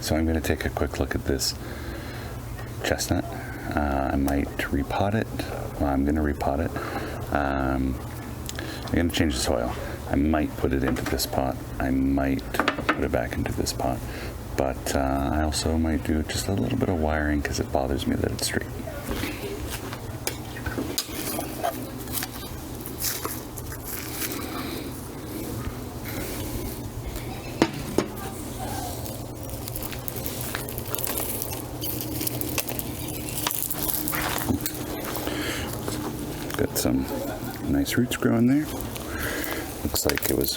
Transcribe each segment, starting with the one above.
So I'm going to take a quick look at this chestnut. I might repot it. Well, I'm going to repot it. I'm going to change the soil. I might put it into this pot. I might put it back into this pot. But I also might do just a little bit of wiring because it bothers me that it's straight. Got some nice roots growing there. Looks like it was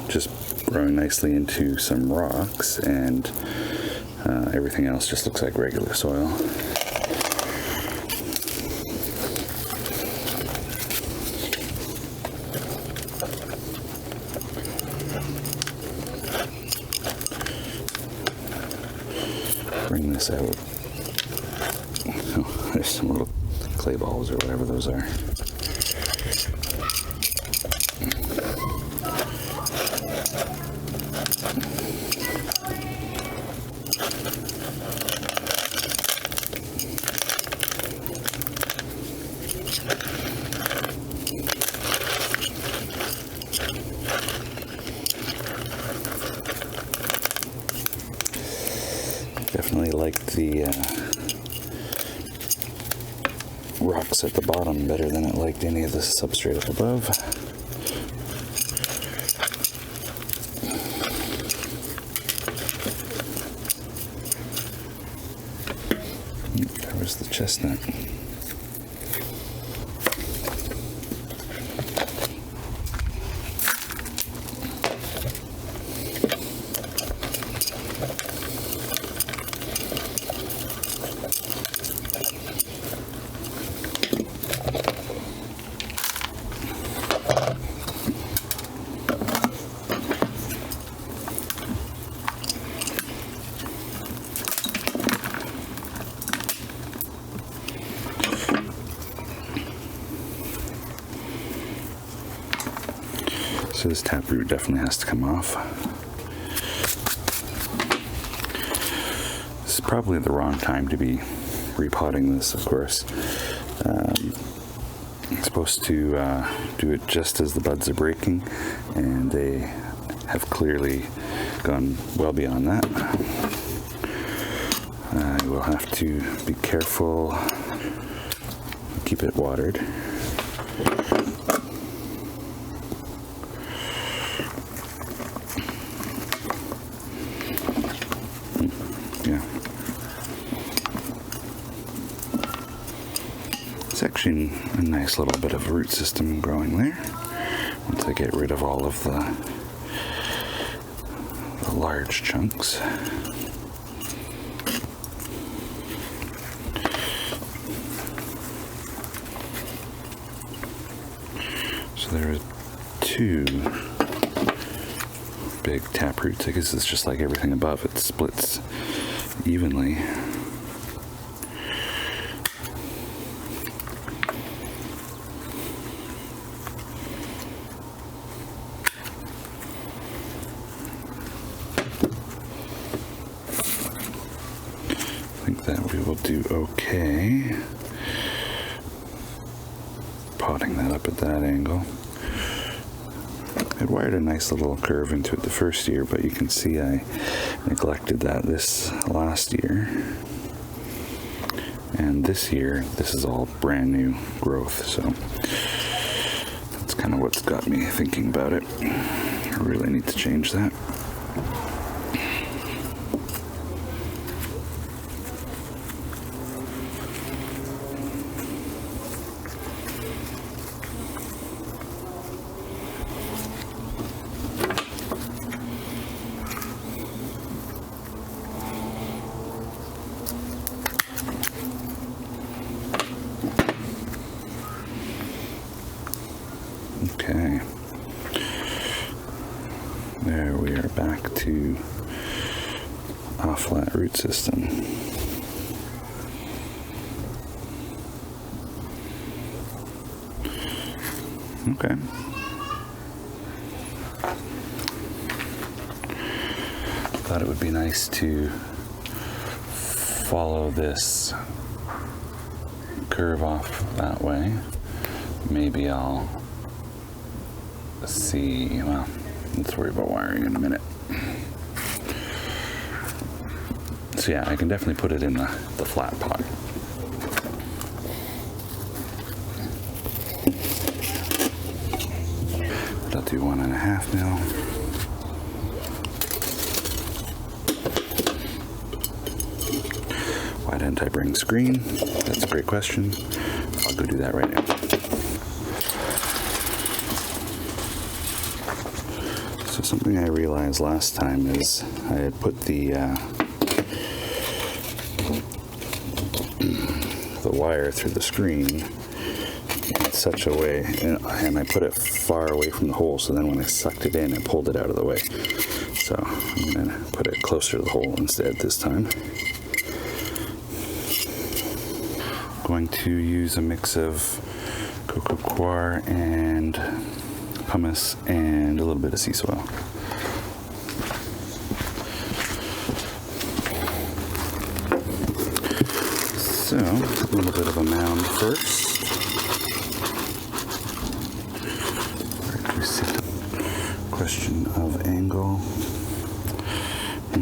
just growing nicely into some rocks, and everything else just looks like regular soil. Bring this out. Oh, there's some little clay balls or whatever those are. Definitely liked the rocks at the bottom better than it liked any of the substrate up above. There was the chestnut. So this taproot definitely has to come off. This is probably the wrong time to be repotting this, of course. I'm supposed to do it just as the buds are breaking, and they have clearly gone well beyond that. I will have to be careful, keep it watered. It's actually a nice little bit of root system growing there. Once I get rid of all of the large chunks. So there are two big taproots. I guess it's just like everything above. It splits evenly. I think that we will do okay. Potting that up at that angle. I wired a nice little curve into it the first year, but you can see I neglected that this last year. And this year, this is all brand new growth, so that's kind of what's got me thinking about it. I really need to change that. Okay, there we are back to a flat root system. Okay. thought it would be nice to follow this curve off that way. Maybe I'll see, well, let's worry about wiring in a minute. So yeah, I can definitely put it in the flat pot. I'll do 1.5 mil. Why didn't I bring screen? That's a great question. I'll go do that right now. So something I realized last time is I had put the wire through the screen in such a way, and I put it far away from the hole, so then when I sucked it in, it pulled it out of the way. So I'm going to put it closer to the hole instead this time. Going to use a mix of cocoa coir and hummus and a little bit of sea soil. So, a little bit of a mound first. Question of angle. I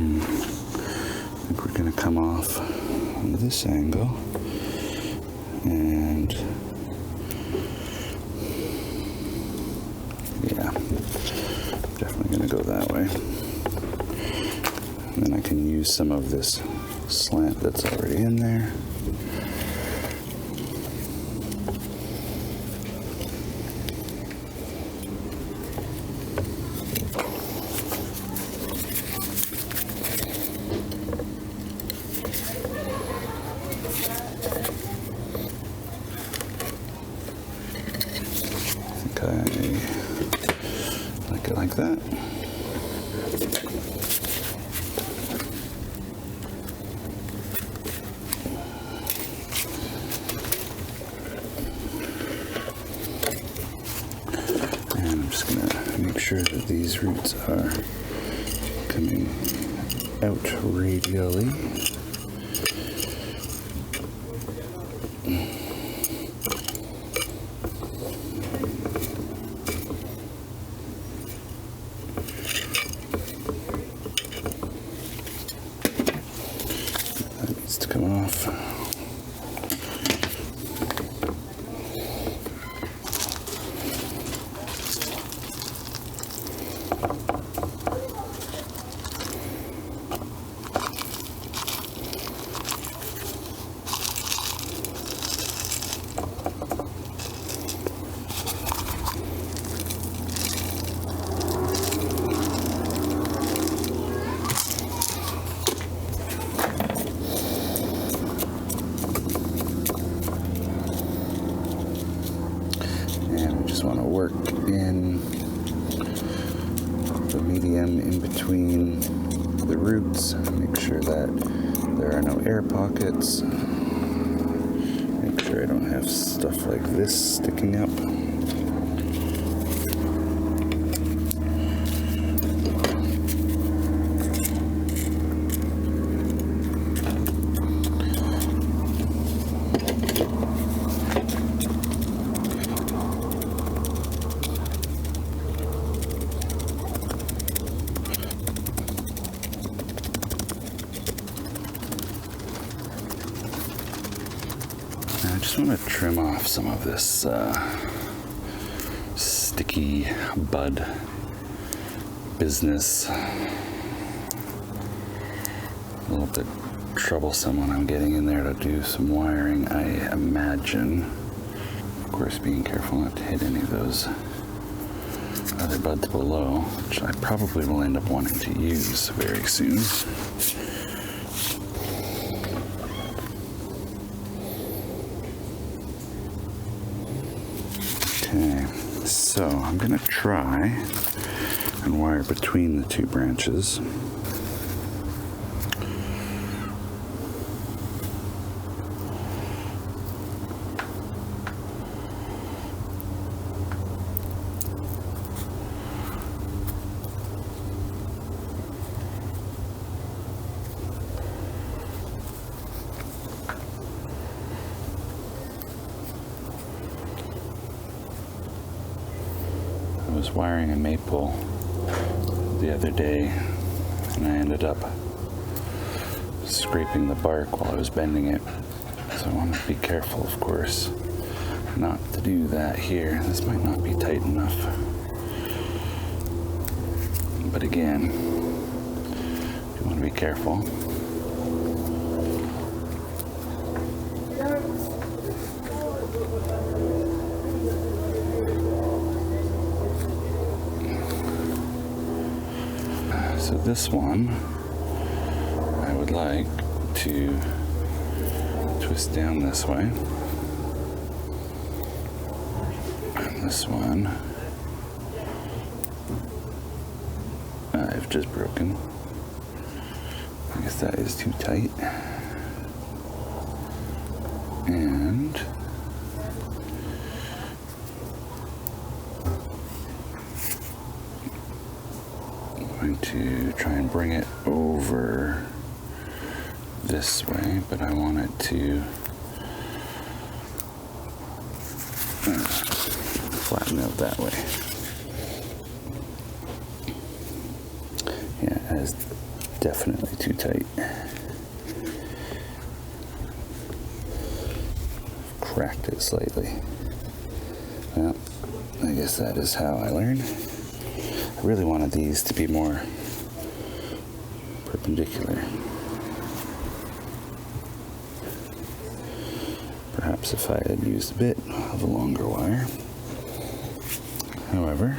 think we're going to come off on this angle. And yeah, definitely going to go that way. And then I can use some of this slant that's already in there. Like it like that. And I'm just going to make sure that these roots are coming out radially. To come off. Want to work in the medium in between the roots, make sure that there are no air pockets, make sure I don't have stuff like this sticking up. I just want to trim off some of this sticky bud business. A little bit troublesome when I'm getting in there to do some wiring, I imagine. Of course, being careful not to hit any of those other buds below, which I probably will end up wanting to use very soon. Okay, so I'm going to try and wire between the two branches. was wiring a maple the other day, and I ended up scraping the bark while I was bending it. So I want to be careful, of course, not to do that here. This might not be tight enough. But again, you want to be careful. So this one, I would like to twist down this way. And this one, I've just broken. I guess that is too tight. And I'm going to try and bring it over this way, but I want it to flatten out that way. Yeah, that is definitely too tight. Cracked it slightly. Well, I guess that is how I learn. I really wanted these to be more perpendicular. Perhaps if I had used a bit of a longer wire. However,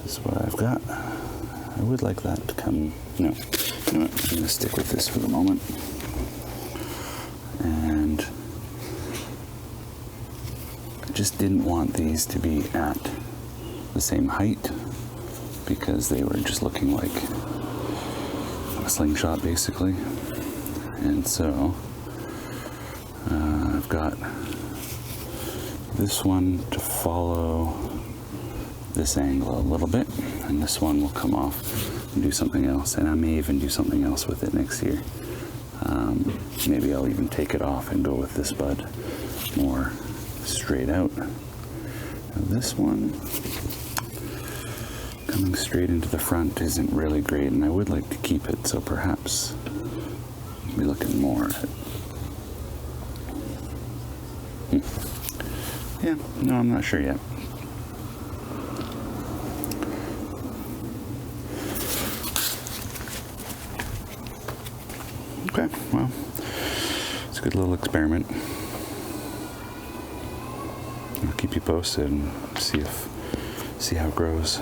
this is what I've got. I would like that to come, no, you know what, I'm going to stick with this for the moment. And I just didn't want these to be at the same height because they were just looking like a slingshot basically. And so I've got this one to follow this angle a little bit, and this one will come off and do something else, and I may even do something else with it next year. Maybe I'll even take it off and go with this bud more straight out. Now this one coming straight into the front isn't really great, and I would like to keep it, so perhaps I'll be looking more at yeah, no, I'm not sure yet. Okay, well, it's a good little experiment. I'll keep you posted and see how it grows.